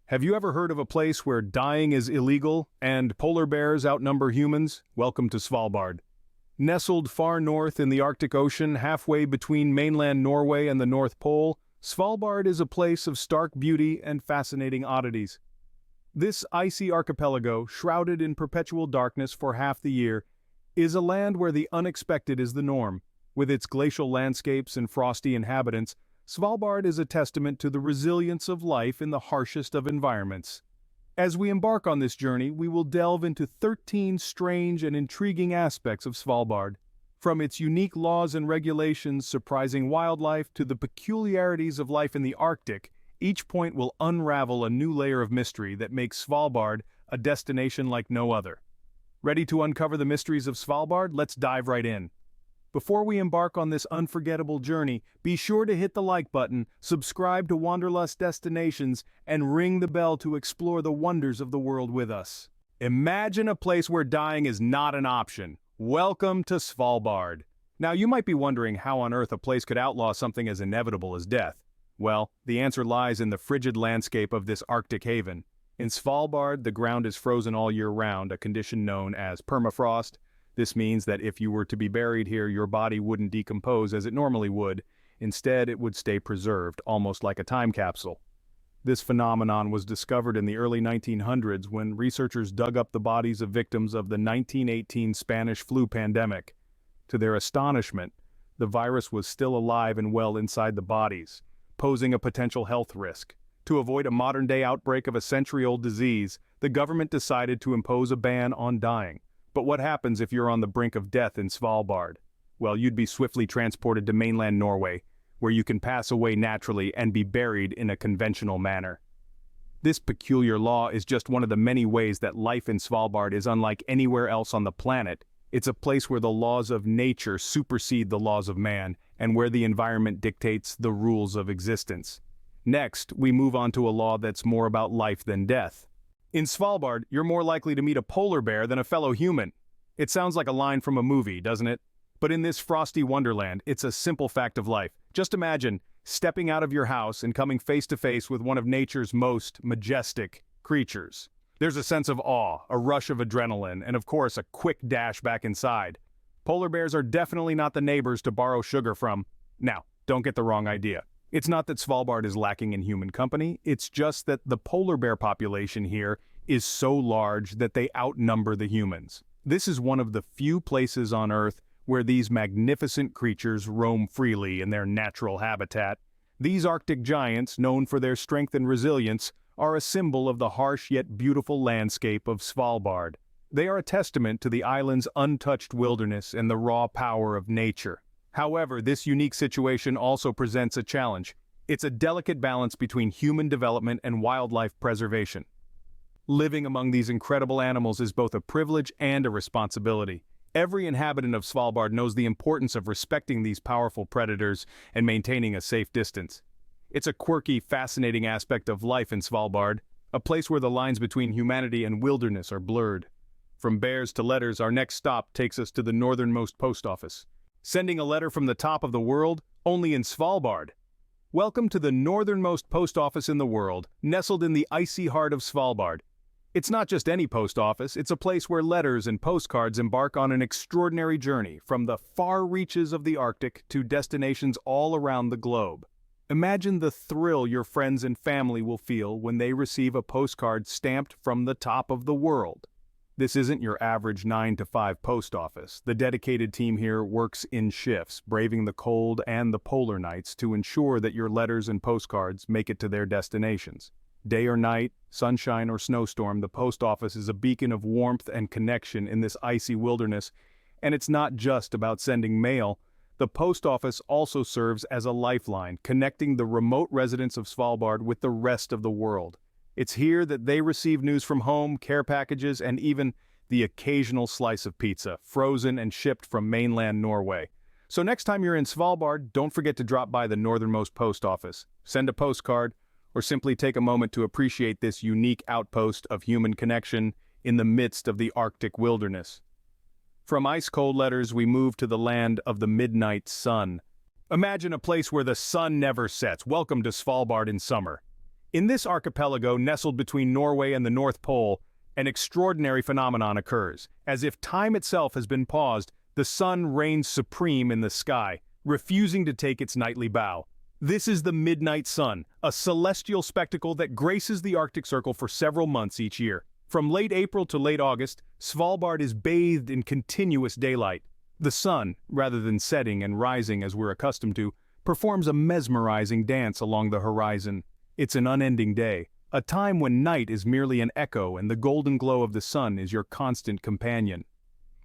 Have you ever heard of a place where dying is illegal and polar bears outnumber humans? Welcome to Svalbard. Nestled far north in the Arctic Ocean, halfway between mainland Norway and the North Pole, Svalbard is a place of stark beauty and fascinating oddities. This icy archipelago, shrouded in perpetual darkness for half the year, is a land where the unexpected is the norm. With its glacial landscapes and frosty inhabitants, Svalbard is a testament to the resilience of life in the harshest of environments. As we embark on this journey, we will delve into 13 strange and intriguing aspects of Svalbard. From its unique laws and regulations, surprising wildlife, to the peculiarities of life in the Arctic, each point will unravel a new layer of mystery that makes Svalbard a destination like no other. Ready to uncover the mysteries of Svalbard? Let's dive right in. Before we embark on this unforgettable journey, be sure to hit the like button, subscribe to Wanderlust Destinations, and ring the bell to explore the wonders of the world with us. Imagine a place where dying is not an option. Welcome to Svalbard. Now you might be wondering how on earth a place could outlaw something as inevitable as death. Well, the answer lies in the frigid landscape of this Arctic haven. In Svalbard, the ground is frozen all year round, a condition known as permafrost. This means that if you were to be buried here, your body wouldn't decompose as it normally would. Instead, it would stay preserved, almost like a time capsule. This phenomenon was discovered in the early 1900s when researchers dug up the bodies of victims of the 1918 Spanish flu pandemic. To their astonishment, the virus was still alive and well inside the bodies, posing a potential health risk. To avoid a modern-day outbreak of a century-old disease, the government decided to impose a ban on dying. But what happens if you're on the brink of death in Svalbard? Well, you'd be swiftly transported to mainland Norway, where you can pass away naturally and be buried in a conventional manner. This peculiar law is just one of the many ways that life in Svalbard is unlike anywhere else on the planet. It's a place where the laws of nature supersede the laws of man, and where the environment dictates the rules of existence. Next, we move on to a law that's more about life than death. In Svalbard, you're more likely to meet a polar bear than a fellow human. It sounds like a line from a movie, doesn't it? But in this frosty wonderland, it's a simple fact of life. Just imagine stepping out of your house and coming face to face with one of nature's most majestic creatures. There's a sense of awe, a rush of adrenaline, and of course a quick dash back inside. Polar bears are definitely not the neighbors to borrow sugar from. Now, don't get the wrong idea. It's not that Svalbard is lacking in human company, it's just that the polar bear population here is so large that they outnumber the humans. This is one of the few places on Earth where these magnificent creatures roam freely in their natural habitat. These Arctic giants, known for their strength and resilience, are a symbol of the harsh yet beautiful landscape of Svalbard. They are a testament to the island's untouched wilderness and the raw power of nature. However, this unique situation also presents a challenge. It's a delicate balance between human development and wildlife preservation. Living among these incredible animals is both a privilege and a responsibility. Every inhabitant of Svalbard knows the importance of respecting these powerful predators and maintaining a safe distance. It's a quirky, fascinating aspect of life in Svalbard, a place where the lines between humanity and wilderness are blurred. From bears to letters, our next stop takes us to the northernmost post office. Sending a letter from the top of the world, only in Svalbard. Welcome to the northernmost post office in the world, nestled in the icy heart of Svalbard. It's not just any post office, it's a place where letters and postcards embark on an extraordinary journey from the far reaches of the Arctic to destinations all around the globe. Imagine the thrill your friends and family will feel when they receive a postcard stamped from the top of the world. This isn't your average 9-to-5 post office. The dedicated team here works in shifts, braving the cold and the polar nights to ensure that your letters and postcards make it to their destinations. Day or night, sunshine or snowstorm, the post office is a beacon of warmth and connection in this icy wilderness. And it's not just about sending mail. The post office also serves as a lifeline, connecting the remote residents of Svalbard with the rest of the world. It's here that they receive news from home, care packages, and even the occasional slice of pizza, frozen and shipped from mainland Norway. So next time you're in Svalbard, don't forget to drop by the northernmost post office, send a postcard, or simply take a moment to appreciate this unique outpost of human connection in the midst of the Arctic wilderness. From ice-cold letters, we move to the land of the midnight sun. Imagine a place where the sun never sets. Welcome to Svalbard in summer. In this archipelago nestled between Norway and the North Pole, an extraordinary phenomenon occurs. As if time itself has been paused, the sun reigns supreme in the sky, refusing to take its nightly bow. This is the midnight sun, a celestial spectacle that graces the Arctic Circle for several months each year. From late April to late August, Svalbard is bathed in continuous daylight. The sun, rather than setting and rising as we're accustomed to, performs a mesmerizing dance along the horizon. It's an unending day, a time when night is merely an echo and the golden glow of the sun is your constant companion.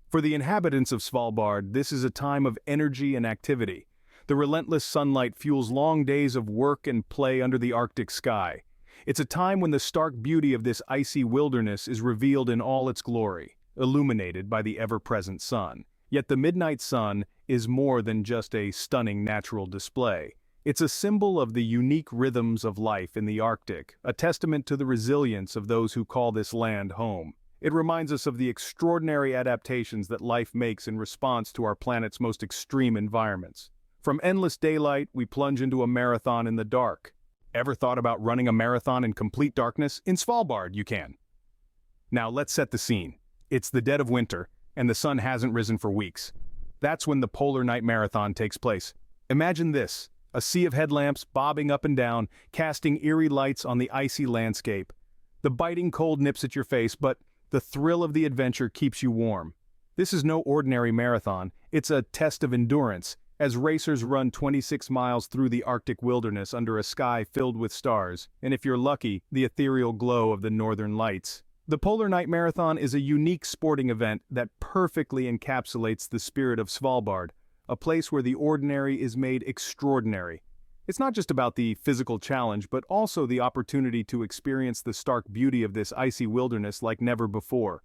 For the inhabitants of Svalbard, this is a time of energy and activity. The relentless sunlight fuels long days of work and play under the Arctic sky. It's a time when the stark beauty of this icy wilderness is revealed in all its glory, illuminated by the ever-present sun. Yet the midnight sun is more than just a stunning natural display. It's a symbol of the unique rhythms of life in the Arctic, a testament to the resilience of those who call this land home. It reminds us of the extraordinary adaptations that life makes in response to our planet's most extreme environments. From endless daylight, we plunge into a marathon in the dark. Ever thought about running a marathon in complete darkness? In Svalbard, you can. Now let's set the scene. It's the dead of winter, and the sun hasn't risen for weeks. That's when the Polar Night Marathon takes place. Imagine this, a sea of headlamps bobbing up and down, casting eerie lights on the icy landscape. The biting cold nips at your face, but the thrill of the adventure keeps you warm. This is no ordinary marathon, it's a test of endurance, as racers run 26 miles through the Arctic wilderness under a sky filled with stars, and if you're lucky, the ethereal glow of the northern lights. The Polar Night Marathon is a unique sporting event that perfectly encapsulates the spirit of Svalbard, a place where the ordinary is made extraordinary. It's not just about the physical challenge, but also the opportunity to experience the stark beauty of this icy wilderness like never before.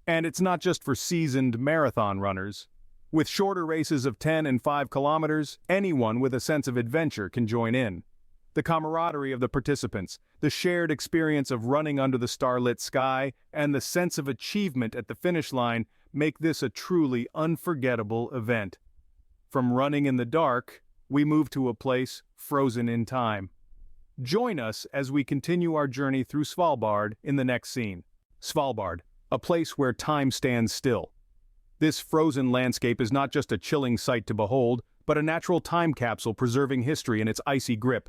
And it's not just for seasoned marathon runners. With shorter races of 10 and 5 kilometers, anyone with a sense of adventure can join in. The camaraderie of the participants, the shared experience of running under the starlit sky, and the sense of achievement at the finish line make this a truly unforgettable event. From running in the dark, we move to a place frozen in time. Join us as we continue our journey through Svalbard in the next scene. Svalbard, a place where time stands still. This frozen landscape is not just a chilling sight to behold, but a natural time capsule preserving history in its icy grip.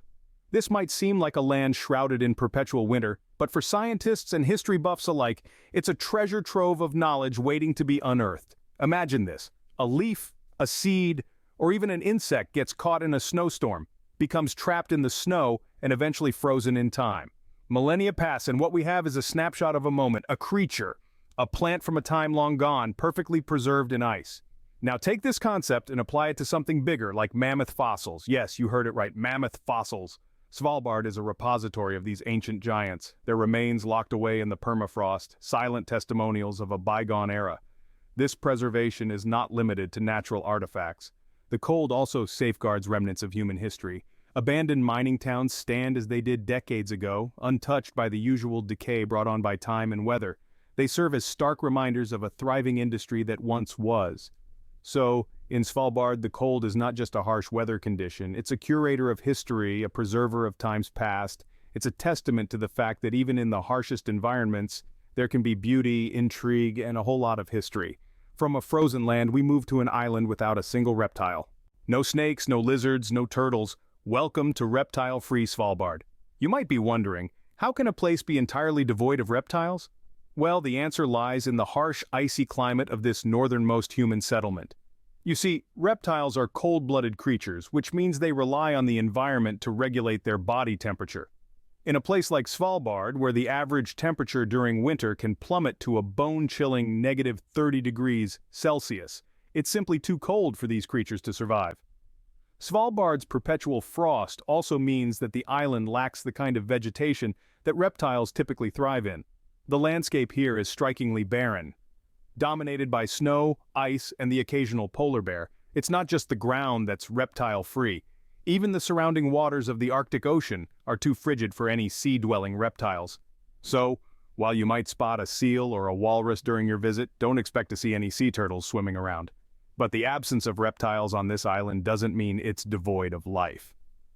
This might seem like a land shrouded in perpetual winter, but for scientists and history buffs alike, it's a treasure trove of knowledge waiting to be unearthed. Imagine this: a leaf, a seed, or even an insect gets caught in a snowstorm, becomes trapped in the snow, and eventually frozen in time. Millennia pass, and what we have is a snapshot of a moment, a creature, a plant from a time long gone, perfectly preserved in ice. Now take this concept and apply it to something bigger, like mammoth fossils. Yes, you heard it right, mammoth fossils. Svalbard is a repository of these ancient giants, their remains locked away in the permafrost, silent testimonials of a bygone era. This preservation is not limited to natural artifacts. The cold also safeguards remnants of human history. Abandoned mining towns stand as they did decades ago, untouched by the usual decay brought on by time and weather. They serve as stark reminders of a thriving industry that once was. So, in Svalbard, the cold is not just a harsh weather condition, it's a curator of history, a preserver of times past. It's a testament to the fact that even in the harshest environments, there can be beauty, intrigue, and a whole lot of history. From a frozen land, we move to an island without a single reptile. No snakes, no lizards, no turtles. Welcome to reptile-free Svalbard. You might be wondering, how can a place be entirely devoid of reptiles? Well, the answer lies in the harsh, icy climate of this northernmost human settlement. You see, reptiles are cold-blooded creatures, which means they rely on the environment to regulate their body temperature. In a place like Svalbard, where the average temperature during winter can plummet to a bone-chilling -30 degrees Celsius, it's simply too cold for these creatures to survive. Svalbard's perpetual frost also means that the island lacks the kind of vegetation that reptiles typically thrive in. The landscape here is strikingly barren. Dominated by snow, ice, and the occasional polar bear, it's not just the ground that's reptile-free. Even the surrounding waters of the Arctic Ocean are too frigid for any sea-dwelling reptiles. So, while you might spot a seal or a walrus during your visit, don't expect to see any sea turtles swimming around. But the absence of reptiles on this island doesn't mean it's devoid of life.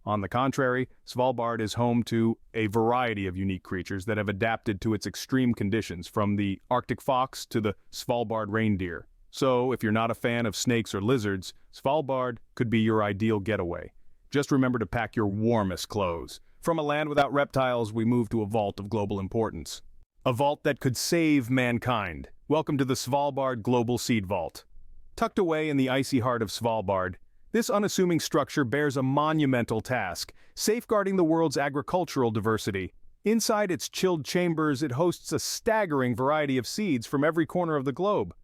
On the contrary, Svalbard is home to a variety of unique creatures that have adapted to its extreme conditions, from the Arctic fox to the Svalbard reindeer. So, if you're not a fan of snakes or lizards, Svalbard could be your ideal getaway. Just remember to pack your warmest clothes. From a land without reptiles, we move to a vault of global importance. A vault that could save mankind. Welcome to the Svalbard Global Seed Vault. Tucked away in the icy heart of Svalbard, this unassuming structure bears a monumental task, safeguarding the world's agricultural diversity. Inside its chilled chambers, it hosts a staggering variety of seeds from every corner of the globe.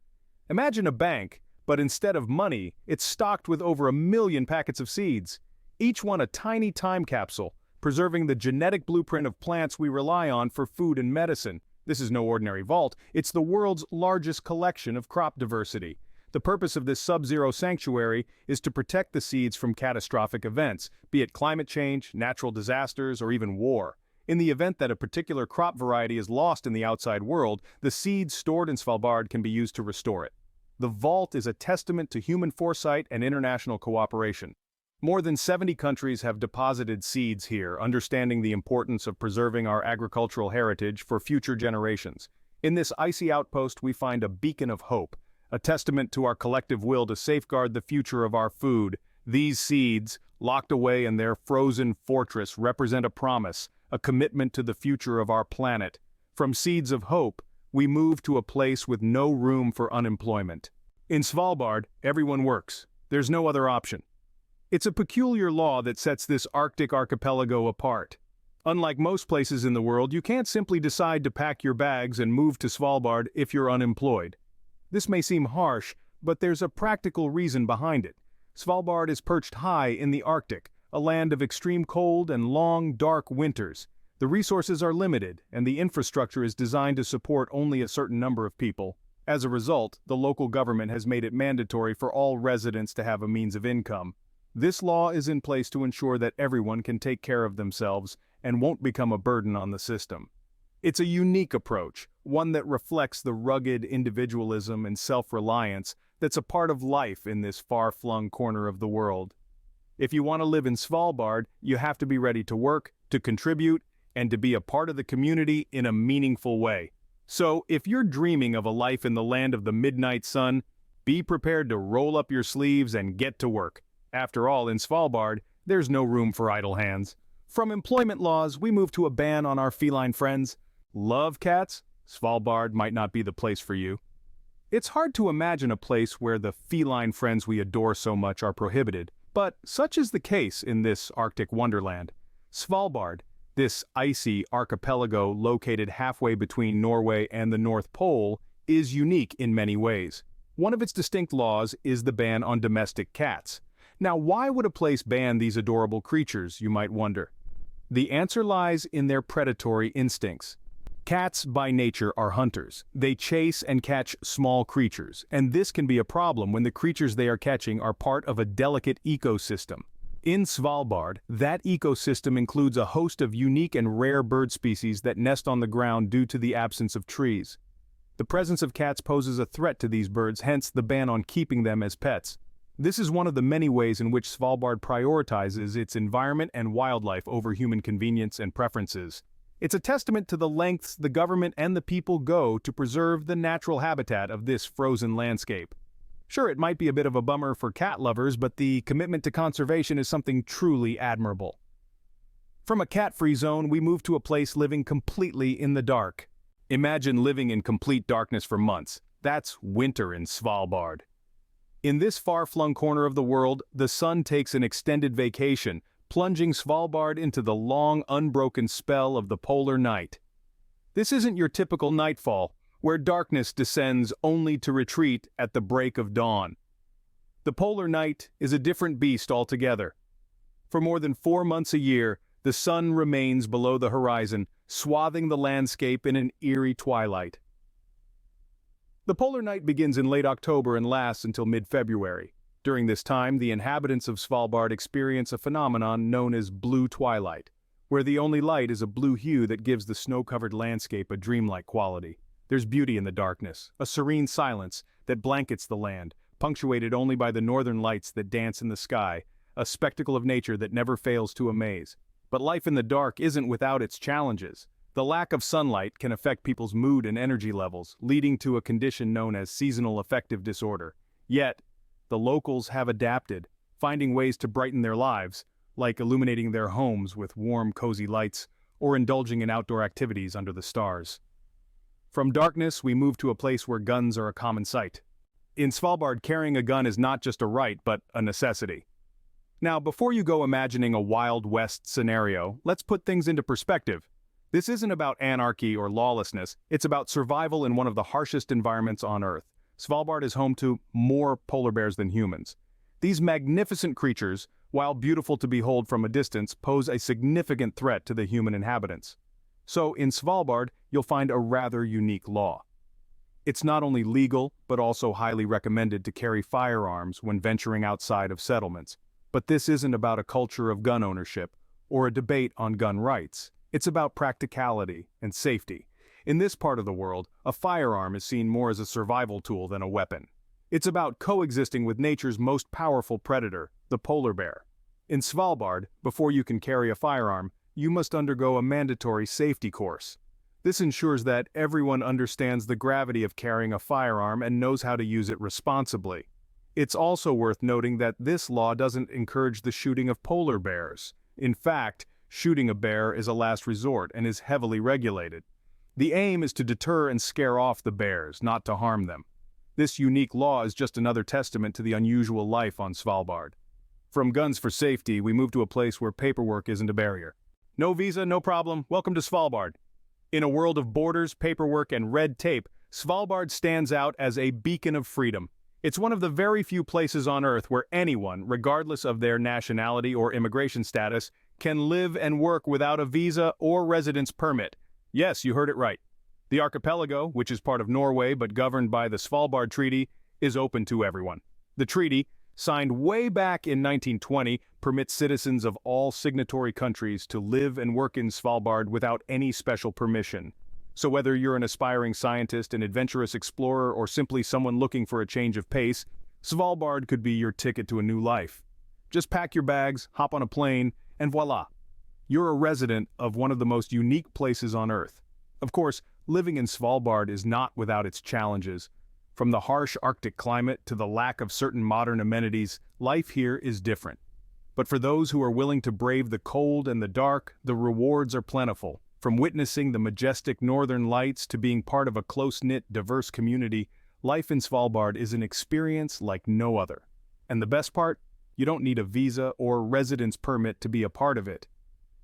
Imagine a bank, but instead of money, it's stocked with over 1 million packets of seeds, each one a tiny time capsule, preserving the genetic blueprint of plants we rely on for food and medicine. This is no ordinary vault, it's the world's largest collection of crop diversity. The purpose of this sub-zero sanctuary is to protect the seeds from catastrophic events, be it climate change, natural disasters, or even war. In the event that a particular crop variety is lost in the outside world, the seeds stored in Svalbard can be used to restore it. The vault is a testament to human foresight and international cooperation. More than 70 countries have deposited seeds here, understanding the importance of preserving our agricultural heritage for future generations. In this icy outpost, we find a beacon of hope, a testament to our collective will to safeguard the future of our food. These seeds, locked away in their frozen fortress, represent a promise, a commitment to the future of our planet. From seeds of hope, we move to a place with no room for unemployment. In Svalbard, everyone works. There's no other option. It's a peculiar law that sets this Arctic archipelago apart. Unlike most places in the world, you can't simply decide to pack your bags and move to Svalbard if you're unemployed. This may seem harsh, but there's a practical reason behind it. Svalbard is perched high in the Arctic, a land of extreme cold and long, dark winters. The resources are limited, and the infrastructure is designed to support only a certain number of people. As a result, the local government has made it mandatory for all residents to have a means of income. This law is in place to ensure that everyone can take care of themselves and won't become a burden on the system. It's a unique approach, one that reflects the rugged individualism and self-reliance that's a part of life in this far-flung corner of the world. If you want to live in Svalbard, you have to be ready to work, to contribute, and to be a part of the community in a meaningful way. So, if you're dreaming of a life in the land of the midnight sun, be prepared to roll up your sleeves and get to work. After all, in Svalbard, there's no room for idle hands. From employment laws, we move to a ban on our feline friends. Love cats? Svalbard might not be the place for you. It's hard to imagine a place where the feline friends we adore so much are prohibited, but such is the case in this Arctic wonderland. Svalbard, this icy archipelago located halfway between Norway and the North Pole, is unique in many ways. One of its distinct laws is the ban on domestic cats. Now, why would a place ban these adorable creatures, you might wonder? The answer lies in their predatory instincts. Cats, by nature, are hunters. They chase and catch small creatures, and this can be a problem when the creatures they are catching are part of a delicate ecosystem. In Svalbard, that ecosystem includes a host of unique and rare bird species that nest on the ground due to the absence of trees. The presence of cats poses a threat to these birds, hence the ban on keeping them as pets. This is one of the many ways in which Svalbard prioritizes its environment and wildlife over human convenience and preferences. It's a testament to the lengths the government and the people go to preserve the natural habitat of this frozen landscape. Sure, it might be a bit of a bummer for cat lovers, but the commitment to conservation is something truly admirable. From a cat-free zone, we move to a place living completely in the dark. Imagine living in complete darkness for months. That's winter in Svalbard. In this far-flung corner of the world, the sun takes an extended vacation, plunging Svalbard into the long, unbroken spell of the polar night. This isn't your typical nightfall, where darkness descends only to retreat at the break of dawn. The polar night is a different beast altogether. For more than 4 months a year, the sun remains below the horizon, swathing the landscape in an eerie twilight. The polar night begins in late October and lasts until mid-February. During this time, the inhabitants of Svalbard experience a phenomenon known as blue twilight, where the only light is a blue hue that gives the snow-covered landscape a dreamlike quality. There's beauty in the darkness, a serene silence that blankets the land, punctuated only by the northern lights that dance in the sky, a spectacle of nature that never fails to amaze. But life in the dark isn't without its challenges. The lack of sunlight can affect people's mood and energy levels, leading to a condition known as seasonal affective disorder. Yet, the locals have adapted, finding ways to brighten their lives, like illuminating their homes with warm, cozy lights, or indulging in outdoor activities under the stars. From darkness, we move to a place where guns are a common sight. In Svalbard, carrying a gun is not just a right, but a necessity. Now, before you go imagining a Wild West scenario, let's put things into perspective. This isn't about anarchy or lawlessness, it's about survival in one of the harshest environments on Earth. Svalbard is home to more polar bears than humans. These magnificent creatures, while beautiful to behold from a distance, pose a significant threat to the human inhabitants. So, in Svalbard, you'll find a rather unique law. It's not only legal, but also highly recommended to carry firearms when venturing outside of settlements. But this isn't about a culture of gun ownership or a debate on gun rights. It's about practicality and safety. In this part of the world, a firearm is seen more as a survival tool than a weapon. It's about coexisting with nature's most powerful predator, the polar bear. In Svalbard, before you can carry a firearm, you must undergo a mandatory safety course. This ensures that everyone understands the gravity of carrying a firearm and knows how to use it responsibly. It's also worth noting that this law doesn't encourage the shooting of polar bears. In fact, shooting a bear is a last resort and is heavily regulated. The aim is to deter and scare off the bears, not to harm them. This unique law is just another testament to the unusual life on Svalbard. From guns for safety, we move to a place where paperwork isn't a barrier. No visa, no problem, welcome to Svalbard. In a world of borders, paperwork, and red tape, Svalbard stands out as a beacon of freedom. It's one of the very few places on Earth where anyone, regardless of their nationality or immigration status, can live and work without a visa or residence permit. Yes, you heard it right. The archipelago, which is part of Norway but governed by the Svalbard Treaty, is open to everyone. The treaty, signed way back in 1920, permits citizens of all signatory countries to live and work in Svalbard without any special permission. So whether you're an aspiring scientist, an adventurous explorer, or simply someone looking for a change of pace, Svalbard could be your ticket to a new life. Just pack your bags, hop on a plane, and voila! You're a resident of one of the most unique places on Earth. Of course, living in Svalbard is not without its challenges. From the harsh Arctic climate to the lack of certain modern amenities, life here is different. But for those who are willing to brave the cold and the dark, the rewards are plentiful. From witnessing the majestic northern lights to being part of a close-knit, diverse community, life in Svalbard is an experience like no other. And the best part? You don't need a visa or residence permit to be a part of it.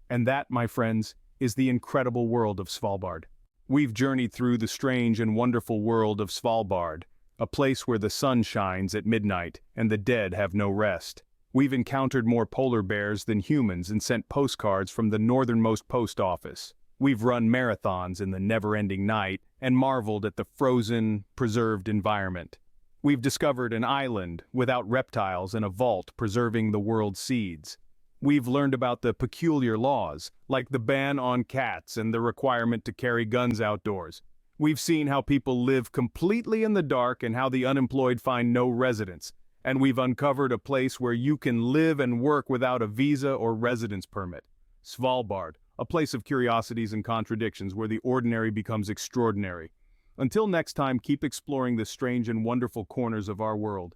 And that, my friends, is the incredible world of Svalbard. We've journeyed through the strange and wonderful world of Svalbard, a place where the sun shines at midnight and the dead have no rest. We've encountered more polar bears than humans and sent postcards from the northernmost post office. We've run marathons in the never-ending night and marveled at the frozen, preserved environment. We've discovered an island without reptiles and a vault preserving the world's seeds. We've learned about the peculiar laws, like the ban on cats and the requirement to carry guns outdoors. We've seen how people live completely in the dark and how the unemployed find no residence. And we've uncovered a place where you can live and work without a visa or residence permit. Svalbard, a place of curiosities and contradictions where the ordinary becomes extraordinary. Until next time, keep exploring the strange and wonderful corners of our world.